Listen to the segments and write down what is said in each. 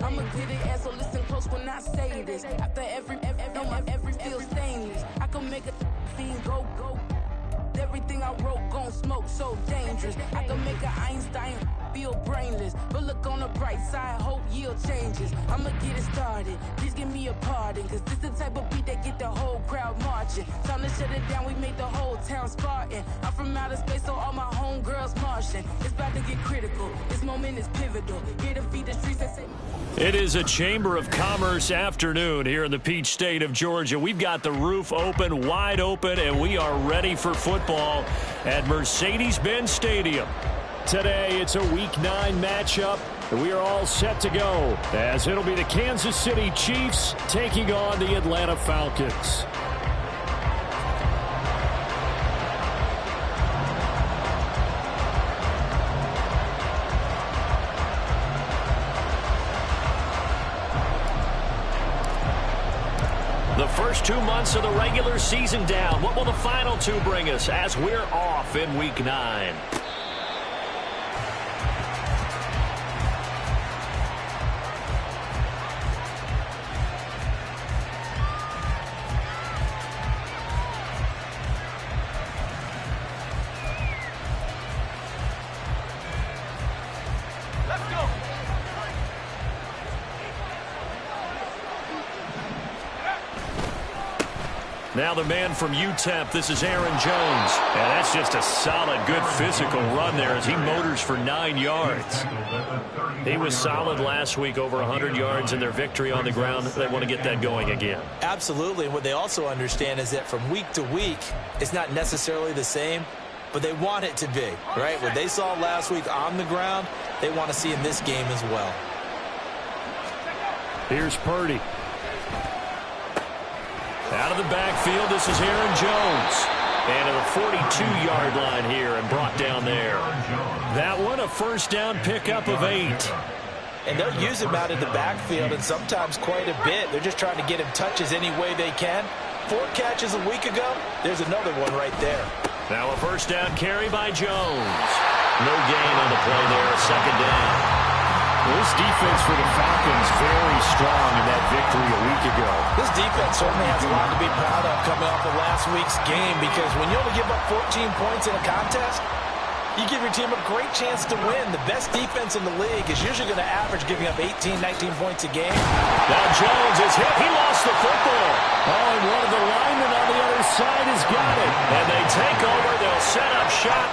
I'ma get it as so listen close when I say this. After every feel stainless. I can make a fiend go. Everything I wrote gon' smoke so dangerous. I can make an Einstein feel brainless. But look on the bright side, hope yield changes. I'ma get it started, please give me a pardon. Cause this the type of beat that get the whole crowd marching. Time to shut it down, we made the whole town Spartan. I'm from outer space, so all my homegirls Martian. It's about to get critical, this moment is pivotal. Here to feed the streets and say... It is a Chamber of Commerce afternoon here in the Peach State of Georgia. We've got the roof open, wide open, and we are ready for football at Mercedes-Benz Stadium. Today, it's a Week 9 matchup, and we are all set to go, as it'll be the Kansas City Chiefs taking on the Atlanta Falcons. The first 2 months of the regular season down. What will the final two bring us as we're off in Week 9? Now the man from UTEP, this is Aaron Jones. And that's just a solid, good physical run there as he motors for 9 yards. He was solid last week, over 100 yards in their victory on the ground. They want to get that going again. Absolutely. And what they also understand is that from week to week, it's not necessarily the same, but they want it to be, right? What they saw last week on the ground, they want to see in this game as well. Here's Purdy. Out of the backfield, this is Aaron Jones. And to the 42-yard line here and brought down there. That one, a first down pickup of 8. And they'll use him out in the backfield, and sometimes quite a bit. They're just trying to get him touches any way they can. 4 catches a week ago. There's another one right there. Now a first down carry by Jones. No gain on the play there, second down. This defense for the Falcons very strong in that victory a week ago. This defense certainly has a lot to be proud of coming off of last week's game, because when you only give up 14 points in a contest, you give your team a great chance to win. The best defense in the league is usually going to average giving up 18, 19 points a game. Now Jones is hit. He lost the football. Oh, and one of the linemen on the other side has got it. And they take over. They'll set up shop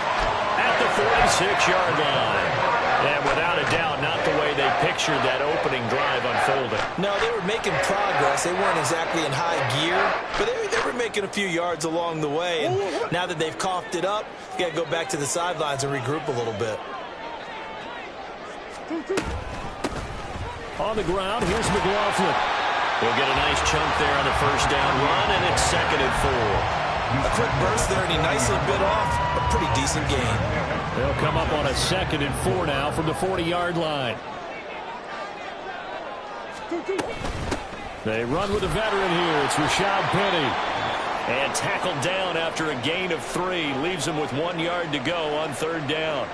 at the 46-yard line. And without a doubt, not the way they pictured that opening drive unfolding. No, they were making progress. They weren't exactly in high gear, but they were making a few yards along the way. And now that they've coughed it up, you got to go back to the sidelines and regroup a little bit. On the ground, here's McLaughlin. He'll get a nice chunk there on the first down run, and it's 2nd and 4. A quick burst there, and he nicely bit off a pretty decent gain. They'll come up on a 2nd and 4 now from the 40-yard line. They run with a veteran here. It's Rashad Penny. And tackled down after a gain of 3. Leaves him with 1 yard to go on 3rd down.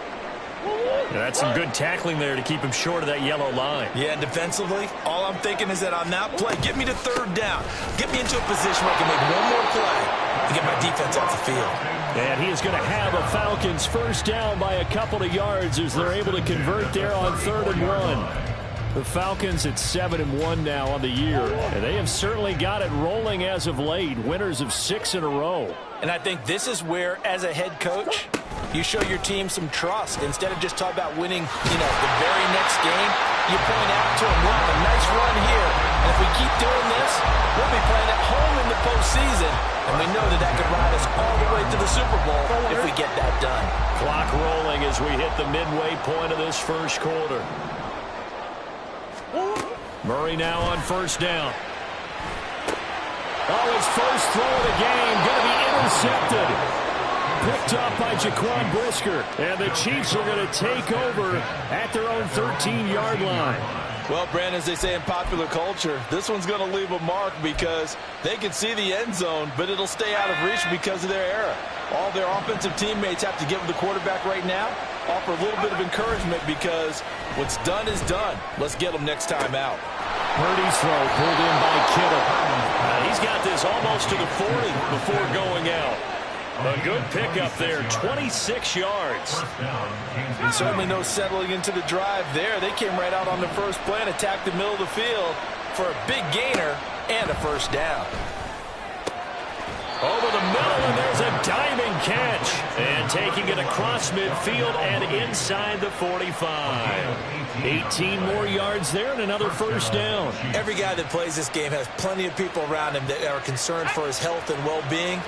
That's some good tackling there to keep him short of that yellow line. Yeah, and defensively, all I'm thinking is that on that play, get me to 3rd down. Get me into a position where I can make one more play to get my defense off the field. And he is going to have a Falcons first down by a couple of yards as they're able to convert there on 3rd and 1. The Falcons at 7-1 now on the year. And they have certainly got it rolling as of late. Winners of 6 in a row. And I think this is where, as a head coach, you show your team some trust. Instead of just talking about winning, the very next game, you point out to them, look, a nice run here. And if we keep doing this, we'll be playing at home in the postseason. And we know that could ride us all the way to the Super Bowl if we get that done. Clock rolling as we hit the midway point of this first quarter. Murray now on first down. Oh, his first throw of the game going to be intercepted. Picked up by Jaquan Brisker. And the Chiefs are going to take over at their own 13-yard line. Well, Brandon, as they say in popular culture, this one's going to leave a mark because they can see the end zone, but it'll stay out of reach because of their error. All their offensive teammates have to give the quarterback right now offer a little bit of encouragement because what's done is done. Let's get them next time out. Purdy's throw pulled in by Kittle. He's got this almost to the 40 before going out. A good pickup there, 26 yards. And certainly no settling into the drive there. They came right out on the first play and attacked the middle of the field for a big gainer and a first down. Over the middle, and there's a diving catch. And taking it across midfield and inside the 45. 18 more yards there and another first down. Every guy that plays this game has plenty of people around him that are concerned for his health and well-being.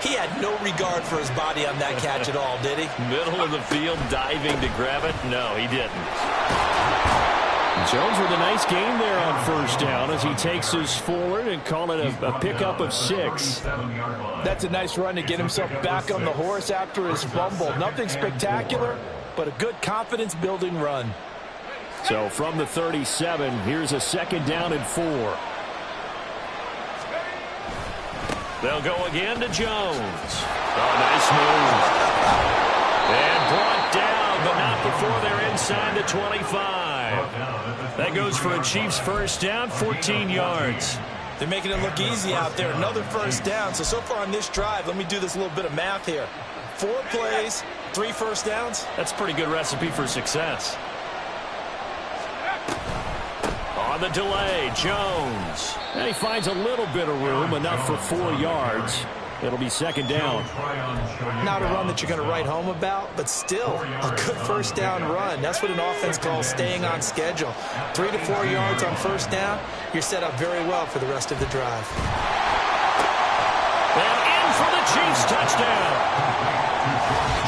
He had no regard for his body on that catch at all, did he? Middle of the field, diving to grab it? No, he didn't. Jones with a nice gain there on first down as he takes us forward and call it a pickup of 6. That's a nice run to get himself back on the horse after his fumble. Nothing spectacular, but a good confidence-building run. So from the 37, here's a second down and 4. They'll go again to Jones. Oh, nice move. And brought down, but not before they're inside the 25. That goes for a Chiefs first down, 14 yards. They're making it look easy out there. Another first down. So far on this drive, let me do this little bit of math here. 4 plays, 3 first downs. That's a pretty good recipe for success. On the delay, Jones. And he finds a little bit of room, enough for 4 yards. It'll be second down. Not a run that you're going to write home about, but still a good first down run. That's what an offense calls staying on schedule. 3 to 4 yards on first down, you're set up very well for the rest of the drive. And in for the Chiefs touchdown.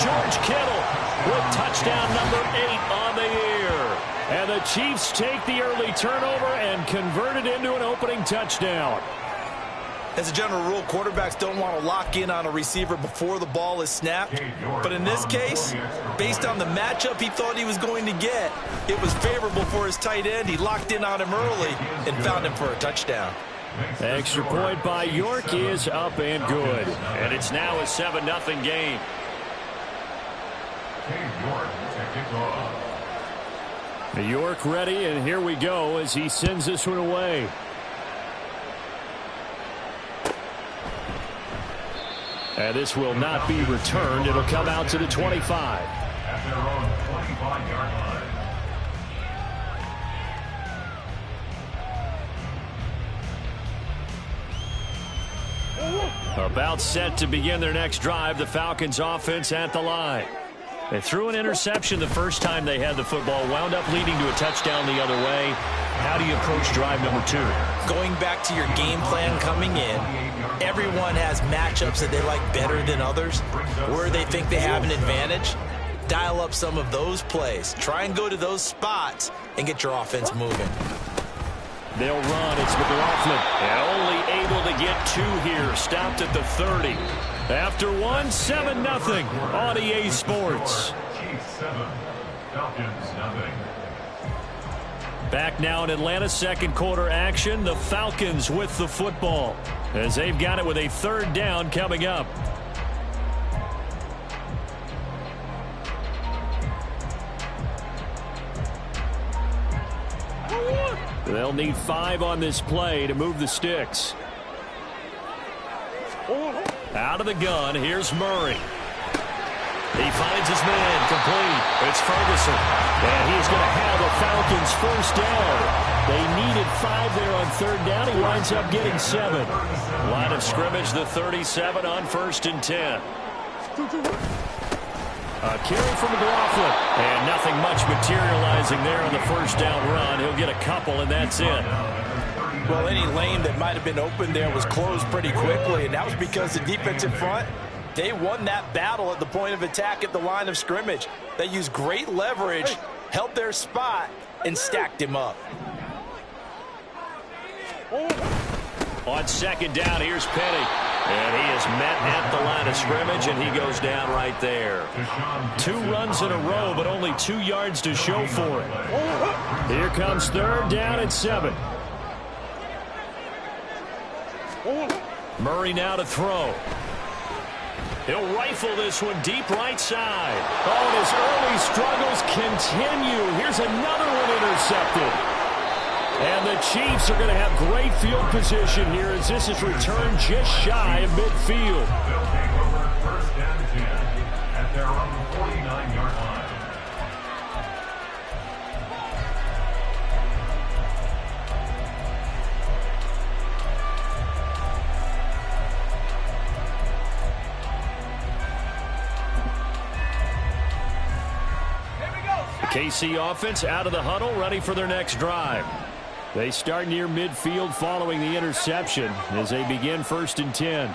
George Kittle with touchdown number 8 on the year. And the Chiefs take the early turnover and convert it into an opening touchdown. As a general rule, quarterbacks don't want to lock in on a receiver before the ball is snapped. But in this case, based on the matchup he thought he was going to get, it was favorable for his tight end. He locked in on him early and found him for a touchdown. Extra point by York is up and good. And it's now a 7-0 game. York ready, and here we go as he sends this one away. And this will not be returned. It'll come out to the 25. At their own 25-yard line. About set to begin their next drive. The Falcons offense at the line. They threw an interception the first time they had the football, wound up leading to a touchdown the other way. How do you approach drive number 2? Going back to your game plan coming in, everyone has matchups that they like better than others, where they think they have an advantage. Dial up some of those plays. Try and go to those spots and get your offense moving. They'll run. It's McLaughlin. And only able to get 2 here. Stopped at the 30. After 1, 7-0 on EA Sports. Chiefs 7, Falcons 0. Back now in Atlanta, second quarter action. The Falcons with the football as they've got it with a 3rd down coming up. They'll need 5 on this play to move the sticks. Out of the gun, here's Murray. He finds his man, complete. It's Ferguson. And he's going to have the Falcons first down. They needed 5 there on 3rd down. He winds up getting 7. Line of scrimmage, the 37 on 1st and 10. A carry from McLaughlin. And nothing much materializing there on the first down run. He'll get a couple, and that's it. Well, any lane that might have been open there was closed pretty quickly, and that was because the defensive front, they won that battle at the point of attack at the line of scrimmage. They used great leverage, held their spot, and stacked him up. On 2nd down, here's Petty. And he is met at the line of scrimmage, and he goes down right there. 2 runs in a row, but only 2 yards to show for it. Here comes 3rd down and 7. Murray now to throw. He'll rifle this one deep right side. Oh, and his early struggles continue. Here's another one intercepted. And the Chiefs are going to have great field position here as this is returned just shy of midfield. They'll take over first and 10 at their own 49-yard line. KC offense out of the huddle, ready for their next drive. They start near midfield following the interception as they begin 1st and 10.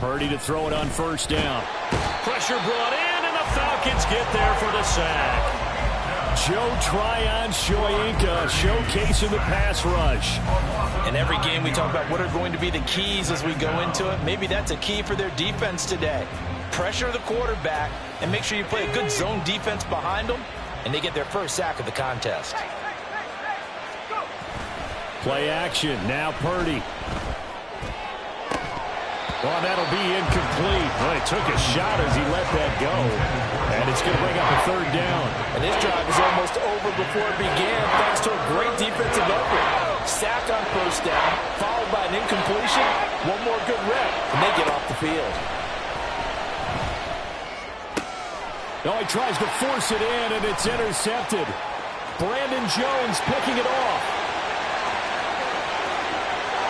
Purdy to throw it on 1st down. Pressure brought in, and the Falcons get there for the sack. Joe Tryon-Shoyinka showcasing the pass rush. In every game we talk about what are going to be the keys as we go into it. Maybe that's a key for their defense today. Pressure the quarterback and make sure you play a good zone defense behind them, and they get their first sack of the contest. Play action. Now Purdy. Oh, that'll be incomplete. Oh, he took a shot as he let that go. And it's going to bring up a 3rd down. And this drive is almost over before it began thanks to a great defensive effort. Sack on 1st down, followed by an incompletion. One more good rep, and they get off the field. Oh, he tries to force it in, and it's intercepted. Brandon Jones picking it off.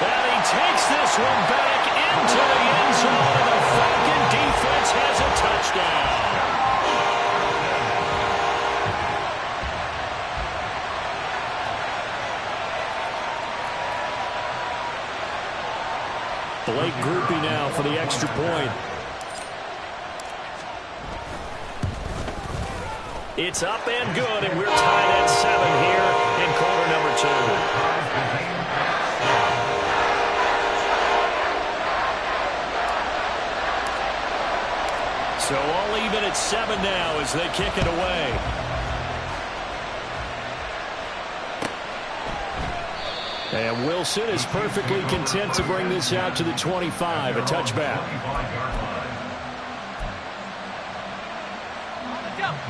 And he takes this one back into the end zone, and the Falcon defense has a touchdown. Blake Groupie now for the extra point. It's up and good, and we're tied at 7 here in quarter number 2. So all even at 7 now as they kick it away. And Wilson is perfectly content to bring this out to the 25, a touchback.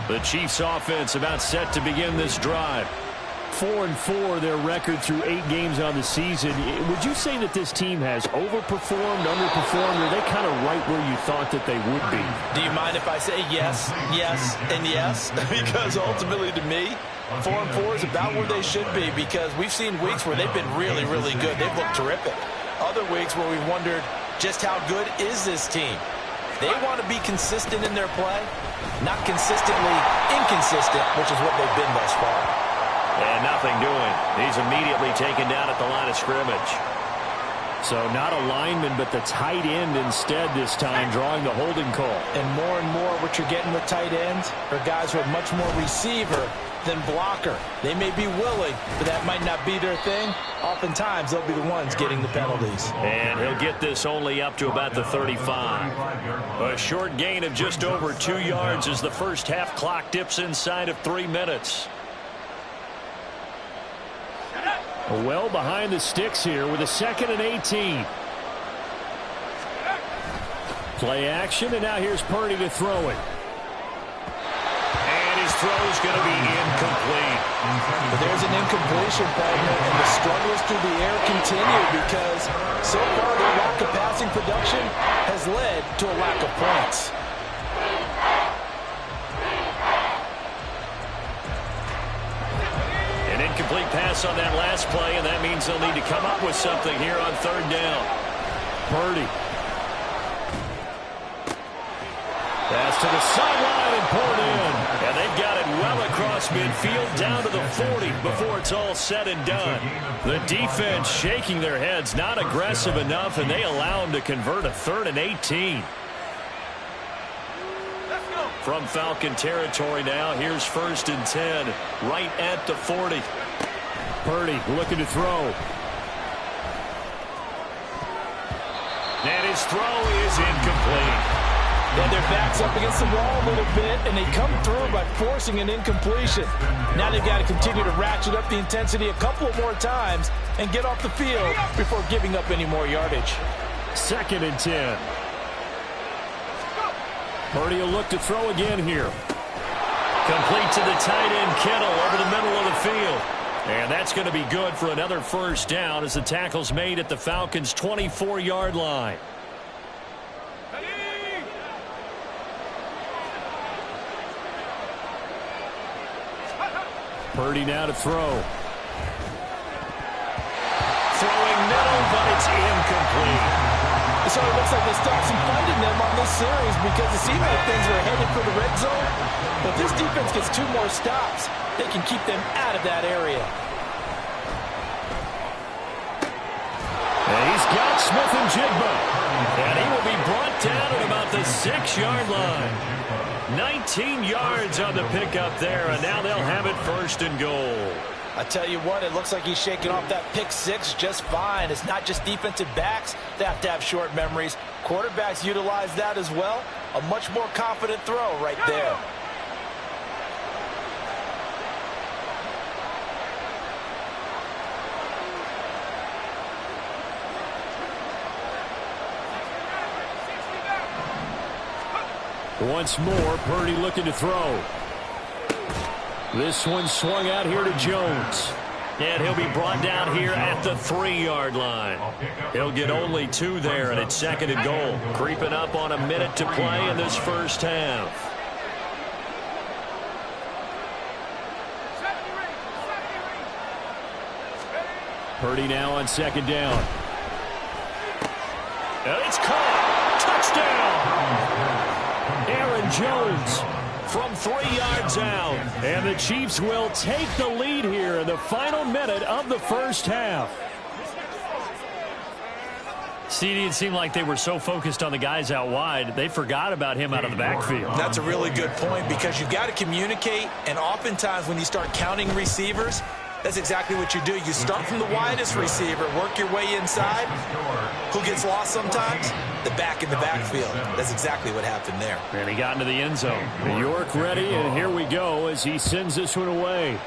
The Chiefs offense about set to begin this drive. 4-4 their record through 8 games on the season. Would you say that this team has overperformed, underperformed, or are they kind of right where you thought that they would be? Do you mind if I say yes, yes, and yes? Because ultimately to me, 4-4 is about where they should be, because we've seen weeks where they've been really, really good. They've looked terrific. Other weeks where we've wondered just how good is this team. They want to be consistent in their play, not consistently inconsistent, which is what they've been thus far. And nothing doing. He's immediately taken down at the line of scrimmage. So not a lineman, but the tight end instead this time, drawing the holding call. And more what you're getting with tight ends are guys who are much more receiver than blocker. They may be willing, but that might not be their thing. Oftentimes, they'll be the ones getting the penalties. And he'll get this only up to about the 35. A short gain of just over 2 yards as the first half clock dips inside of 3 minutes. Well behind the sticks here with a 2nd and 18. Play action, and now here's Purdy to throw it. And his throw's going to be incomplete. But there's an incompletion, partner, and the struggles through the air continue because so far their lack of passing production has led to a lack of points. An incomplete pass on that last play, and that means they'll need to come up with something here on 3rd down. Purdy. Pass to the sideline and pulled in. And they've got it well across midfield down to the 40 before it's all said and done. The defense shaking their heads, not aggressive enough, and they allow them to convert a 3rd and 18. From Falcon territory now, here's 1st and 10, right at the 40. Purdy looking to throw. And his throw is incomplete. Yeah, their back's up against the wall a little bit, and they come through by forcing an incompletion. Now they've got to continue to ratchet up the intensity a couple more times and get off the field before giving up any more yardage. 2nd and 10. Purdy will look to throw again here. Complete to the tight end, Kittle, over the middle of the field. And that's going to be good for another first down as the tackle's made at the Falcons' 24-yard line. Purdy now to throw. Throwing middle, but it's incomplete. So it looks like they stopped some fighting them on this series because it seemed like things were headed for the red zone. But this defense gets 2 more stops. They can keep them out of that area. And he's got Smith and Jigba. And he will be brought down at about the 6-yard line. 19 yards on the pickup there, and now they'll have it 1st and goal. I tell you what, it looks like he's shaking off that pick 6 just fine. It's not just defensive backs that have to have short memories. Quarterbacks utilize that as well. A much more confident throw right there. Once more, Purdy looking to throw. This one swung out here to Jones. And he'll be brought down here at the 3-yard line. He'll get only 2 there, and it's 2nd and goal. Creeping up on a minute to play in this first half. Purdy now on 2nd down. And it's caught. Touchdown. Aaron Jones from 3 yards out. And the Chiefs will take the lead here in the final minute of the first half. CD, it seemed like they were so focused on the guys out wide, they forgot about him out of the backfield. That's a really good point because you've got to communicate, and oftentimes when you start counting receivers, that's exactly what you do. You start from the widest receiver, work your way inside. Who gets lost sometimes? The back in the backfield. That's exactly what happened there. And he got into the end zone. York ready, and here we go as he sends this one away.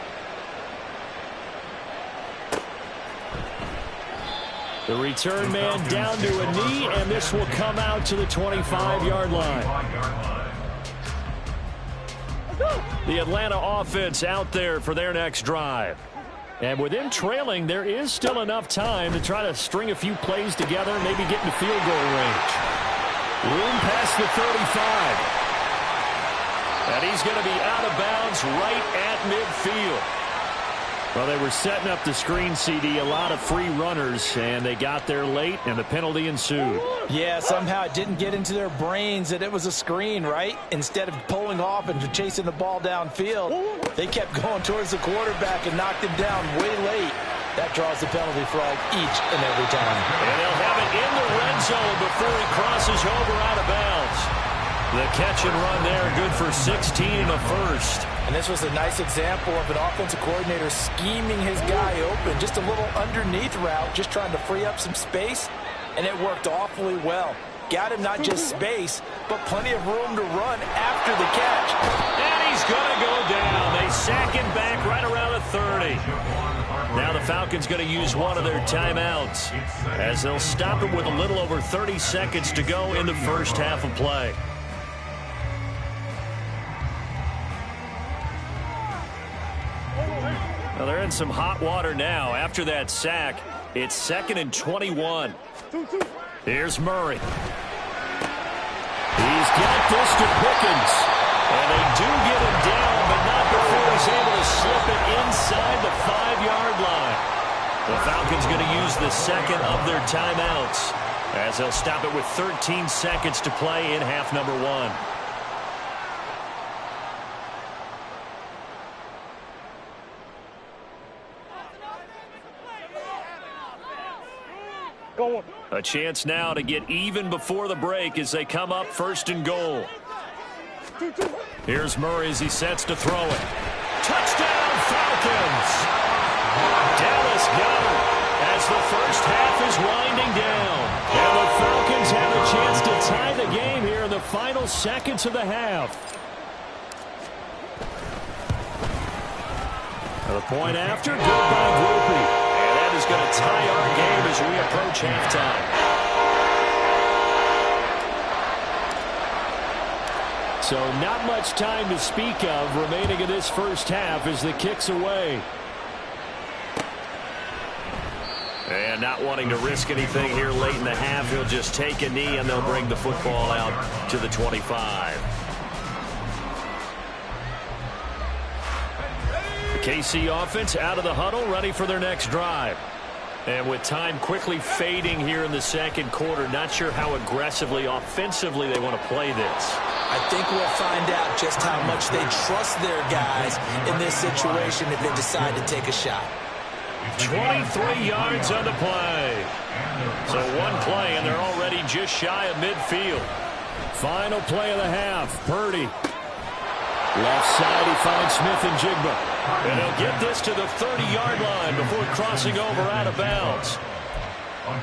The return man down to a knee, and this will come out to the 25-yard line. The Atlanta offense out there for their next drive. And with them trailing, there is still enough time to try to string a few plays together and maybe get into field goal range. Room past the 35. And he's going to be out of bounds right at midfield. Well, they were setting up the screen, CD, a lot of free runners, and they got there late, and the penalty ensued. Yeah, somehow it didn't get into their brains that it was a screen, right? Instead of pulling off and chasing the ball downfield, they kept going towards the quarterback and knocked him down way late. That draws the penalty flag each and every time. And they'll have it in the red zone before he crosses over out of bounds. The catch and run there, good for 16 and a first. And this was a nice example of an offensive coordinator scheming his guy open. Just a little underneath route, just trying to free up some space, and it worked awfully well. Got him not just space, but plenty of room to run after the catch. And he's going to go down. They sack him back right around the 30. Now the Falcons going to use one of their timeouts as they'll stop it with a little over 30 seconds to go in the first half of play. Well, they're in some hot water now. After that sack, it's 2nd and 21. Here's Murray. He's got this to Pickens. And they do get him down, but not before he's able to slip it inside the 5-yard line. The Falcons going to use the second of their timeouts as they'll stop it with 13 seconds to play in half number 1. A chance now to get even before the break as they come up 1st and goal. Here's Murray as he sets to throw it. Touchdown, Falcons! Dallas got it as the first half is winding down. And the Falcons have a chance to tie the game here in the final seconds of the half. The point after, good by Groupie. And that is going to tie our game as we approach halftime. So not much time to speak of remaining in this first half as the kick's away. And not wanting to risk anything here late in the half, he'll just take a knee and they'll bring the football out to the 25. KC offense out of the huddle, ready for their next drive. And with time quickly fading here in the second quarter, not sure how aggressively, offensively they want to play this. I think we'll find out just how much they trust their guys in this situation if they decide to take a shot. 23 yards on the play. So one play, and they're already just shy of midfield. Final play of the half, Purdy. Left side, he finds Smith and Jigba. And he'll get this to the 30-yard line before crossing over out of bounds.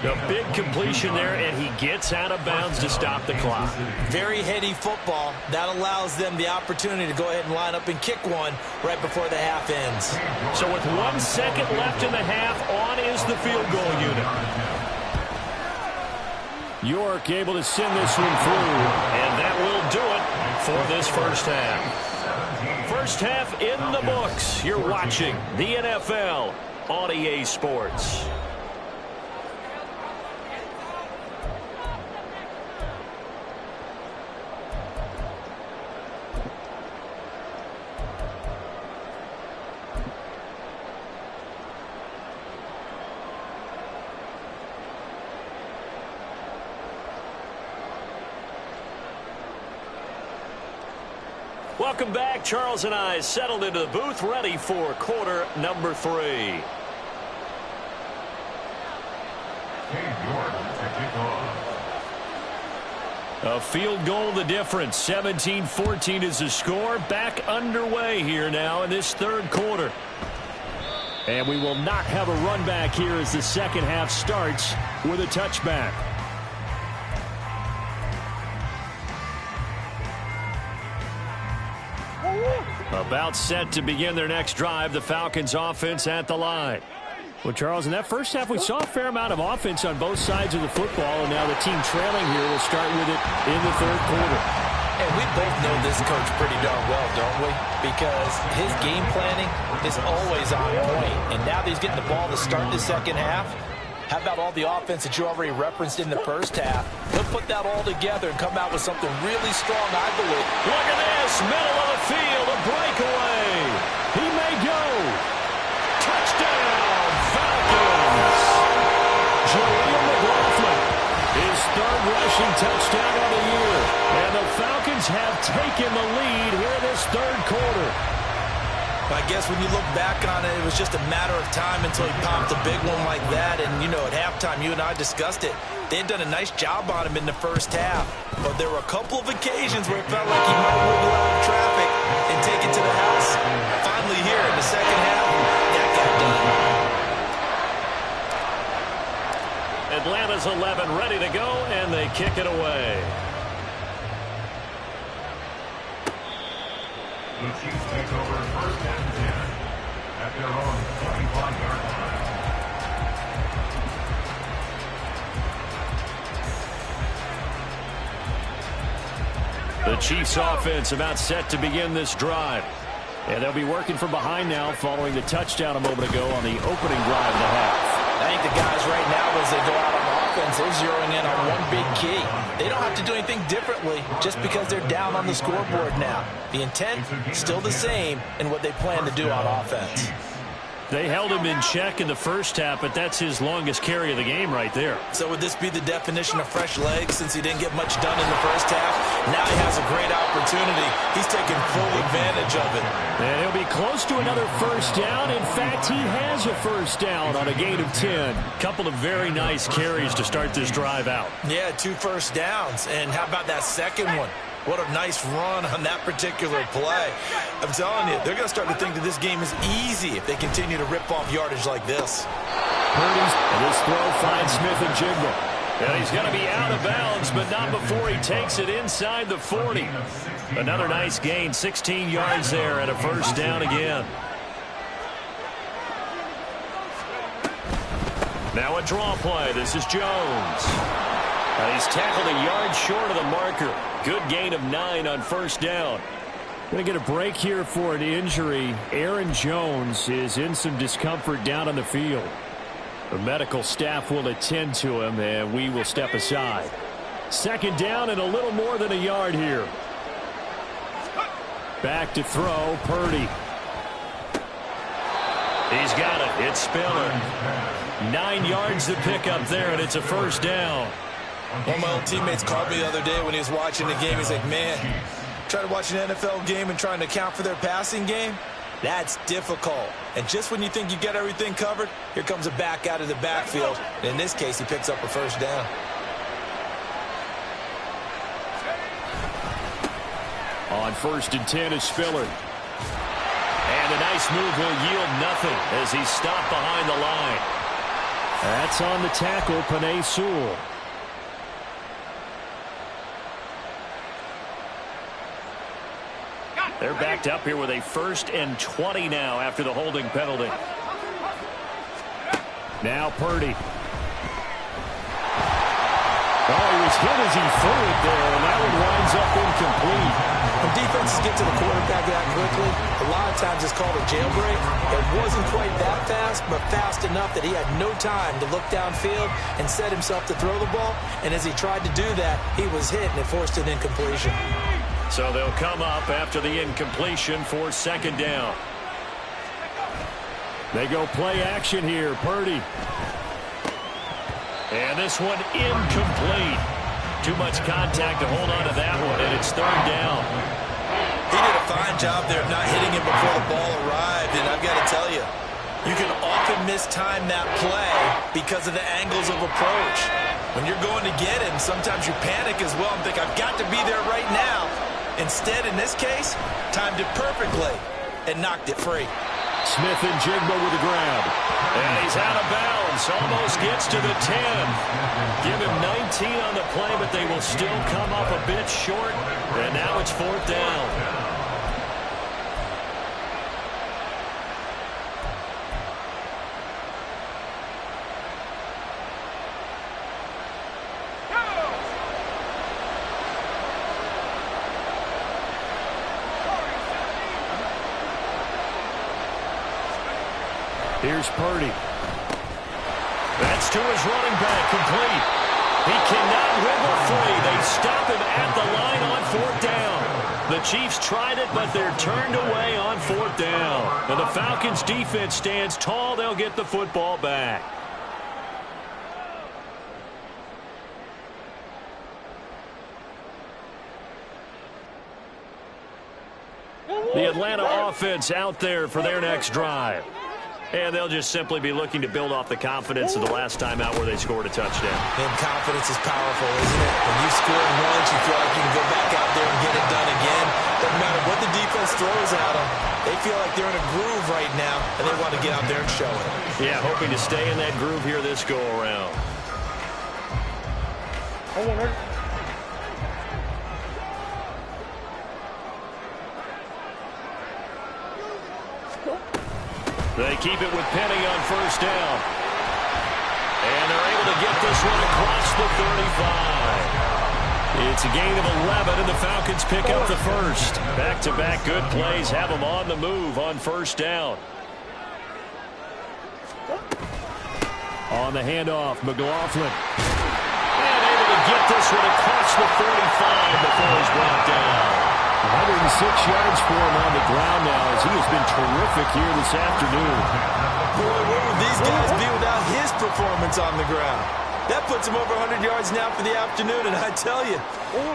A big completion there, and he gets out of bounds to stop the clock. Very heady football. That allows them the opportunity to go ahead and line up and kick one right before the half ends. So with 1 second left in the half, on is the field goal unit. York able to send this one through, and that will do it for this first half. First half in the books. You're watching the NFL on EA Sports. Welcome back. Charles and I settled into the booth, ready for quarter number 3. A field goal the difference. 17-14 is the score. Back underway here now in this third quarter. And we will not have a run back here as the second half starts with a touchback. About set to begin their next drive, the Falcons offense at the line. Well, Charles, in that first half, we saw a fair amount of offense on both sides of the football, and now the team trailing here will start with it in the third quarter. And we both know this coach pretty darn well, don't we? Because his game planning is always on point. And now that he's getting the ball to start the second half, how about all the offense that you already referenced in the first half? He'll put that all together and come out with something really strong, I believe. Look at this, middle of the field, a breakaway. He may go. Touchdown, Falcons. Jaleel McLaughlin, his third rushing touchdown of the year. And the Falcons have taken the lead here in this third quarter. I guess when you look back on it, it was just a matter of time until he popped a big one like that. And, you know, at halftime, you and I discussed it. They had done a nice job on him in the first half. But there were a couple of occasions where it felt like he might wiggle out of traffic and take it to the house. Finally here in the second half, that got done. Atlanta's 11 ready to go, and they kick it away. The Chiefs take over first and 10 at their own 25-yard line. The Chiefs offense about set to begin this drive. And they'll be working from behind now following the touchdown a moment ago on the opening drive of the half. I think the guys right now, as they go out on offense, they're zeroing in on one big key. They don't have to do anything differently just because they're down on the scoreboard now. The intent, still the same in what they plan to do on offense. They held him in check in the first half, but that's his longest carry of the game right there. So would this be the definition of fresh legs since he didn't get much done in the first half? Now he has a great opportunity. He's taking full advantage of it. And he'll be close to another first down. In fact, he has a first down on a gain of 10. Couple of very nice carries to start this drive out. Yeah, 2 first downs. And how about that second one? What a nice run on that particular play. I'm telling you, they're going to start to think that this game is easy if they continue to rip off yardage like this. Purdy's, and this throw finds Smith and Jigba. And he's going to be out of bounds, but not before he takes it inside the 40. Another nice gain, 16 yards there and a first down again. Now a draw play. This is Jones. And he's tackled a yard short of the marker. Good gain of 9 on first down. Going to get a break here for an injury. Aaron Jones is in some discomfort down on the field. The medical staff will attend to him, and we will step aside. Second down and a little more than a yard here. Back to throw, Purdy. He's got it. It's Spiller. 9 yards to pick up there, and it's a first down. One of my old teammates called me the other day when he was watching the game. He's like, man, trying to watch an NFL game and trying to account for their passing game? That's difficult. And just when you think you get everything covered, here comes a back out of the backfield. And in this case, he picks up a first down. On 1st and 10 is Spiller. And a nice move will yield nothing as he's stopped behind the line. That's on the tackle, Penei Sewell. They're backed up here with a 1st and 20 now after the holding penalty. Now Purdy. Oh, he was hit as he threw it there, and that one winds up incomplete. When defenses get to the quarterback that quickly, a lot of times it's called a jailbreak. It wasn't quite that fast, but fast enough that he had no time to look downfield and set himself to throw the ball. And as he tried to do that, he was hit, and it forced an incompletion. So they'll come up after the incompletion for second down. They go play action here. Purdy. And this one incomplete. Too much contact to hold on to that one, and it's third down. He did a fine job there of not hitting him before the ball arrived, and I've got to tell you, you can often mistime that play because of the angles of approach. When you're going to get him, sometimes you panic as well and think, I've got to be there right now. Instead, in this case, timed it perfectly and knocked it free. Smith and Jigba with the grab. And he's out of bounds. Almost gets to the 10. Give him 19 on the play, but they will still come up a bit short. And now it's 4th down. Here's Purdy. That's to his running back, complete. He cannot wiggle free. They stop him at the line on 4th down. The Chiefs tried it, but they're turned away on 4th down. And the Falcons' defense stands tall. They'll get the football back. The Atlanta offense out there for their next drive. And they'll just simply be looking to build off the confidence of the last time out where they scored a touchdown. And confidence is powerful, isn't it? When you've scored once, you feel like you can go back out there and get it done again. Doesn't matter what the defense throws at them. They feel like they're in a groove right now, and they want to get out there and show it. Yeah, hoping to stay in that groove here this go-around. They keep it with Penny on 1st down. And they're able to get this one across the 35. It's a gain of 11, and the Falcons pick up the first. Back-to-back good plays have them on the move on 1st down. On the handoff, McLaughlin. And able to get this one across the 45 before he's brought down. 106 yards for him on the ground now as he has been terrific here this afternoon. Boy, where would these guys be without his performance on the ground? That puts him over 100 yards now for the afternoon, and I tell you,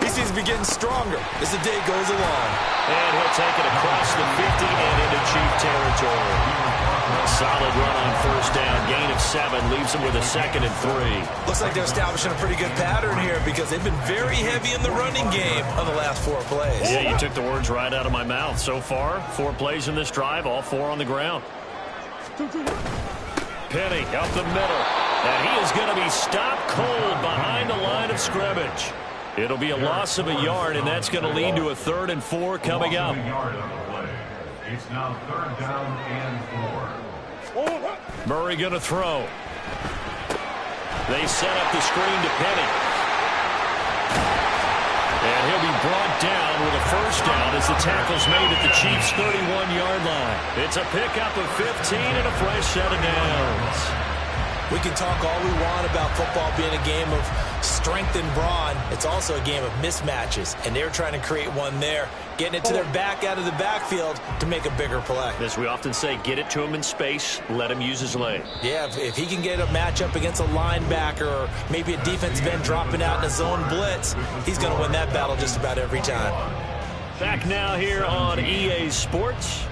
he seems to be getting stronger as the day goes along. And he'll take it across the 50 and into Chief territory. A solid run on 1st down. Gain of 7 leaves him with a 2nd and 3. Looks like they're establishing a pretty good pattern here because they've been very heavy in the running game on the last 4 plays. Yeah, you took the words right out of my mouth. So far, 4 plays in this drive, all 4 on the ground. Penny up the middle. And he is going to be stopped cold behind the line of scrimmage. It'll be a loss of a yard, and that's going to lead to a 3rd and 4 coming up. It's now 3rd down and 4. Murray going to throw. They set up the screen to Penny. And he'll be brought down with a 1st down as the tackle's made at the Chiefs' 31-yard line. It's a pickup of 15 and a fresh set of downs. We can talk all we want about football being a game of strength and brawn. It's also a game of mismatches, and they're trying to create one there, getting it to their back out of the backfield to make a bigger play. As we often say, get it to him in space, let him use his leg. Yeah, if he can get a matchup against a linebacker or maybe a defensive end dropping out in a zone blitz, he's going to win that battle just about every time. Back now here on EA Sports.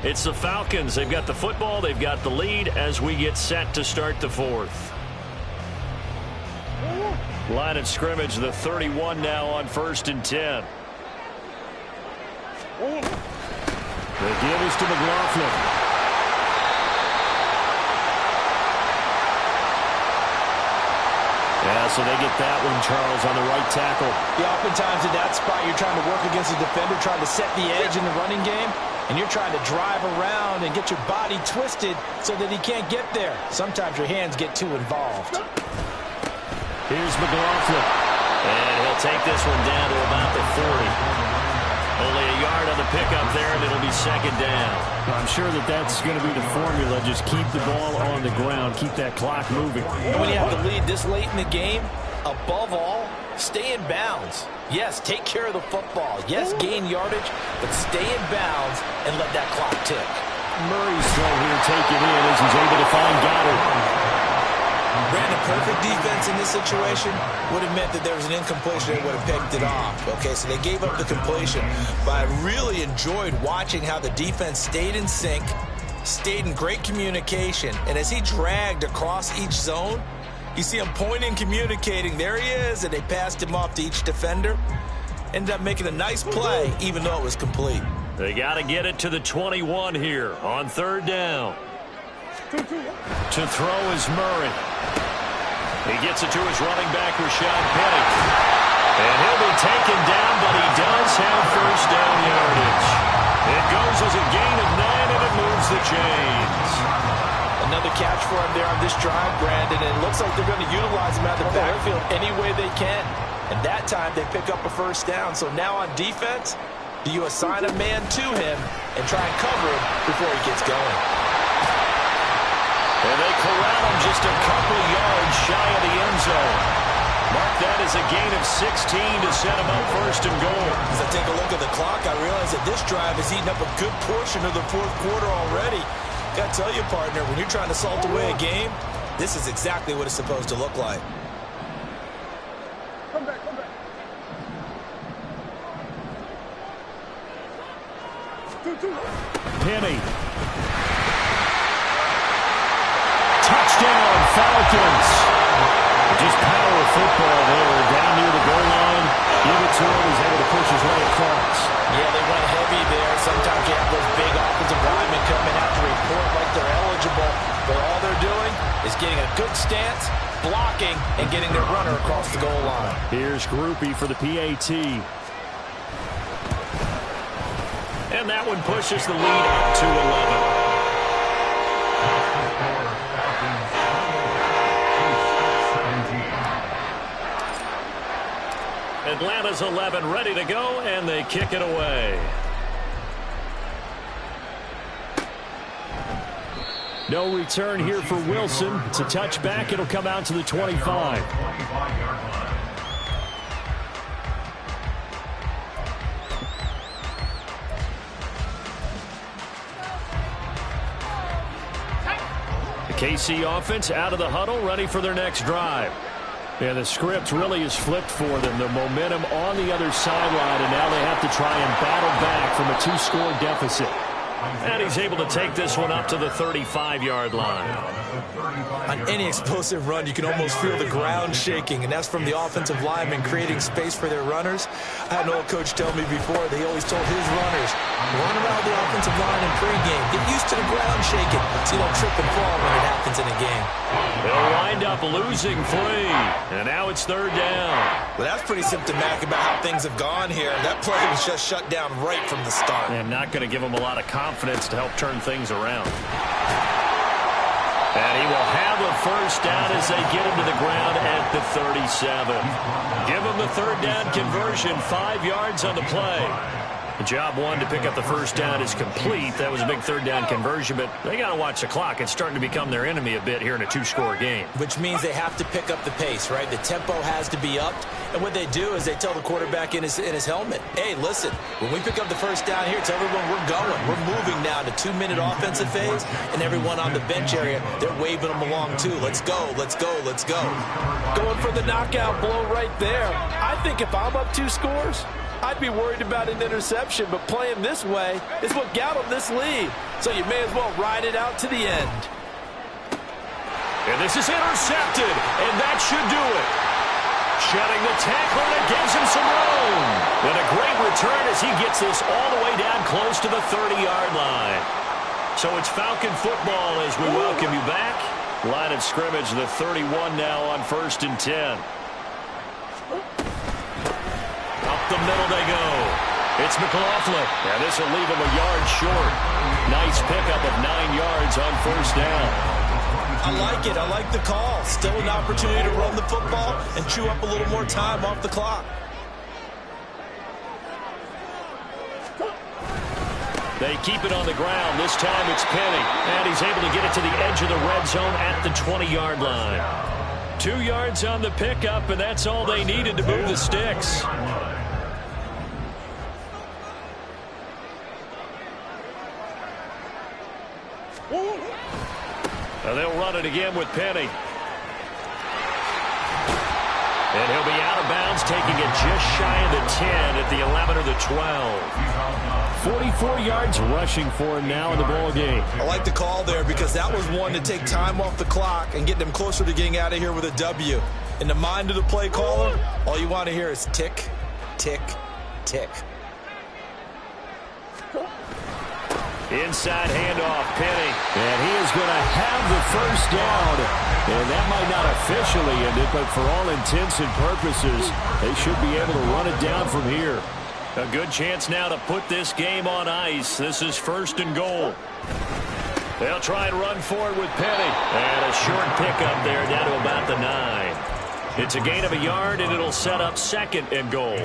It's the Falcons. They've got the football. They've got the lead as we get set to start the 4th. Line of scrimmage, the 31 now on 1st and 10. The give is to McLaughlin. Yeah, so they get that one, Charles, on the right tackle. Yeah, oftentimes in that spot, you're trying to work against a defender, trying to set the edge in the running game, and you're trying to drive around and get your body twisted so that he can't get there. Sometimes your hands get too involved. Here's McLaughlin. And he'll take this one down to about the 40. Only a yard on the pickup there, and it'll be 2nd down. I'm sure that's going to be the formula. Just keep the ball on the ground. Keep that clock moving. And when you have the lead this late in the game, above all, stay in bounds. Yes, take care of the football. Yes, gain yardage, but stay in bounds and let that clock tick. Murray's throw here taken in as he's able to find Goddard. Brandon, perfect defense in this situation would have meant that there was an incompletion and would have picked it off. Okay, so they gave up the completion. But I really enjoyed watching how the defense stayed in sync, stayed in great communication, and as he dragged across each zone, you see him pointing, communicating. There he is, and they passed him off to each defender. Ended up making a nice play, even though it was complete. They got to get it to the 21 here on 3rd down. To throw is Murray. He gets it to his running back, Rashad Penny. And he'll be taken down, but he does have 1st down yardage. It goes as a gain of 9, and it moves the chains. Another catch for him there on this drive, Brandon, and it looks like they're going to utilize him out of the backfield any way they can. And that time they pick up a 1st down. So now on defense, do you assign a man to him and try and cover him before he gets going? And they corral him just a couple yards shy of the end zone. Mark that as a gain of 16 to set him up 1st and goal. As I take a look at the clock, I realize that this drive has eaten up a good portion of the 4th quarter already. Got to tell you, partner, when you're trying to salt away a game, this is exactly what it's supposed to look like. Come back. Penny. Touchdown, Falcons. Just power football there. Down near the goal line. Give it to him. He's able to push his way across. Yeah, they went heavy there. Sometimes you have those big offensive linemen coming out to report like they're eligible. But all they're doing is getting a good stance, blocking, and getting their runner across the goal line. Here's Groupie for the PAT. And that one pushes the lead up to 11. Atlanta's 11 ready to go, and they kick it away. No return here for Wilson. It's a touchback. It'll come out to the 25. The KC offense out of the huddle, ready for their next drive. And the script really is flipped for them. The momentum on the other sideline, and now they have to try and battle back from a 2-score deficit. And he's able to take this one up to the 35-yard line. On any explosive run, you can almost feel the ground shaking, and that's from the offensive linemen creating space for their runners. I had an old coach tell me before, they always told his runners, run around the offensive line in pregame. Get used to the ground shaking so you don't trip and fall when it happens in a game. They'll wind up losing 3, and now it's 3rd down. Well, that's pretty symptomatic about how things have gone here. That play was just shut down right from the start. And not going to give them a lot of confidence to help turn things around. And he will have a 1st down as they get him to the ground at the 37. Give him the 3rd down conversion, 5 yards on the play. Job 1 to pick up the 1st down is complete. That was a big 3rd down conversion, but they got to watch the clock. It's starting to become their enemy a bit here in a 2-score game. Which means they have to pick up the pace, right? The tempo has to be upped. And what they do is they tell the quarterback in his helmet, hey, listen, when we pick up the 1st down here, tell everyone we're going. We're moving now to 2-minute offensive phase, and everyone on the bench area, they're waving them along too. Let's go, let's go, let's go. Going for the knockout blow right there. I think if I'm up 2 scores, I'd be worried about an interception, but playing this way is what got them this lead. So you may as well ride it out to the end. And this is intercepted, and that should do it. Shedding the tackle, and it gives him some room. And a great return as he gets this all the way down close to the 30-yard line. So it's Falcon football as we welcome you back. Line of scrimmage, the 31 now on 1st and 10. Up the middle they go. It's McLaughlin. And this will leave him a yard short. Nice pickup of 9 yards on 1st down. I like it. I like the call. Still an opportunity to run the football and chew up a little more time off the clock. They keep it on the ground. This time it's Penny. And he's able to get it to the edge of the red zone at the 20-yard line. 2 yards on the pickup, and that's all they needed to move the sticks. And they'll run it again with Penny. And he'll be out of bounds, taking it just shy of the 10 at the 11 or the 12. 44 yards rushing for him now in the ball game. I like the call there because that was one to take time off the clock and get them closer to getting out of here with a W. In the mind of the play caller, all you want to hear is tick, tick, tick. Inside handoff, Penny. And he is going to have the 1st down. And that might not officially end it, but for all intents and purposes, they should be able to run it down from here. A good chance now to put this game on ice. This is 1st and goal. They'll try and run forward with Penny. And a short pickup there down to about the 9. It's a gain of a yard, and it'll set up 2nd and goal.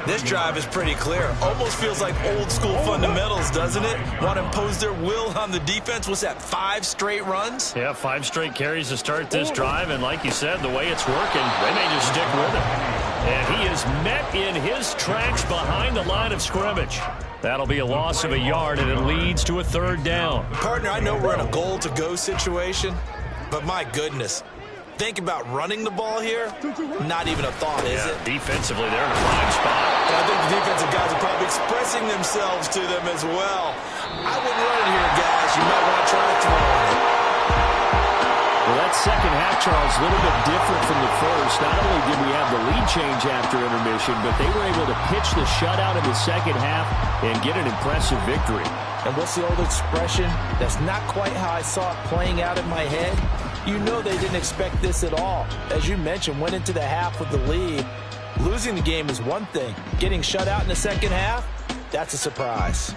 This drive is pretty clear. Almost feels like old-school fundamentals, doesn't it? Want to impose their will on the defense. What's that, 5 straight runs? Yeah, 5 straight carries to start this drive, and like you said, the way it's working, they may just stick with it. And he is met in his tracks behind the line of scrimmage. That'll be a loss of a yard, and it leads to a 3rd down. Partner, I know we're in a goal-to-go situation, but my goodness. Think about running the ball here, not even a thought, is it? Defensively, they're in a prime spot. And I think the defensive guys are probably expressing themselves to them as well. I wouldn't run it here, guys. You might want to try throwing it. Well, that second half, Charles, a little bit different from the first. Not only did we have the lead change after intermission, but they were able to pitch the shutout in the second half and get an impressive victory. And what's the old expression? That's not quite how I saw it playing out in my head. You know they didn't expect this at all. As you mentioned, went into the half with the lead. Losing the game is one thing. Getting shut out in the second half, that's a surprise.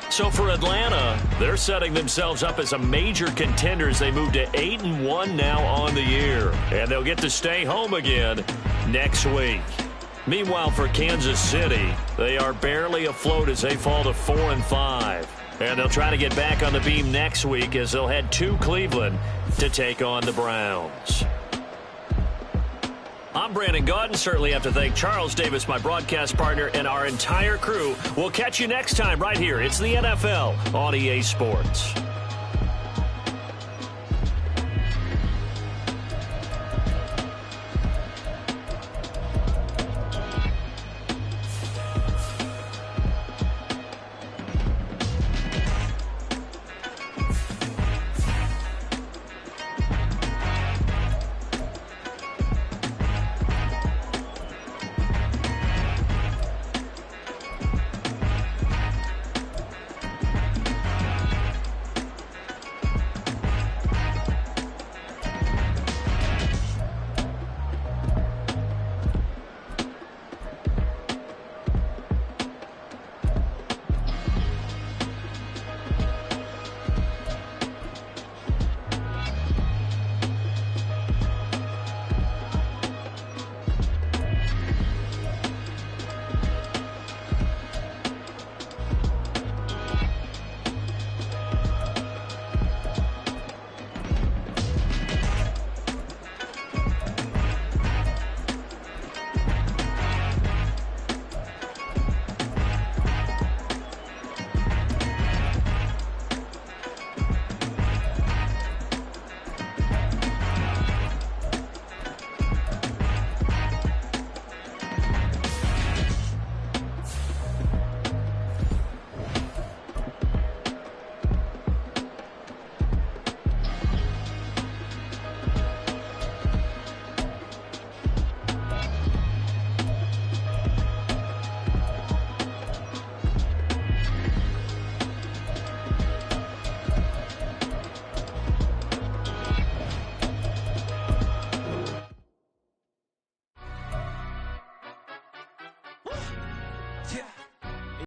So for Atlanta, they're setting themselves up as a major contender as they move to 8-1 now on the year. And they'll get to stay home again next week. Meanwhile, for Kansas City, they are barely afloat as they fall to 4-5. And they'll try to get back on the beam next week as they'll head to Cleveland to take on the Browns. I'm Brandon Gaudin. Certainly have to thank Charles Davis, my broadcast partner, and our entire crew. We'll catch you next time right here. It's the NFL on EA Sports.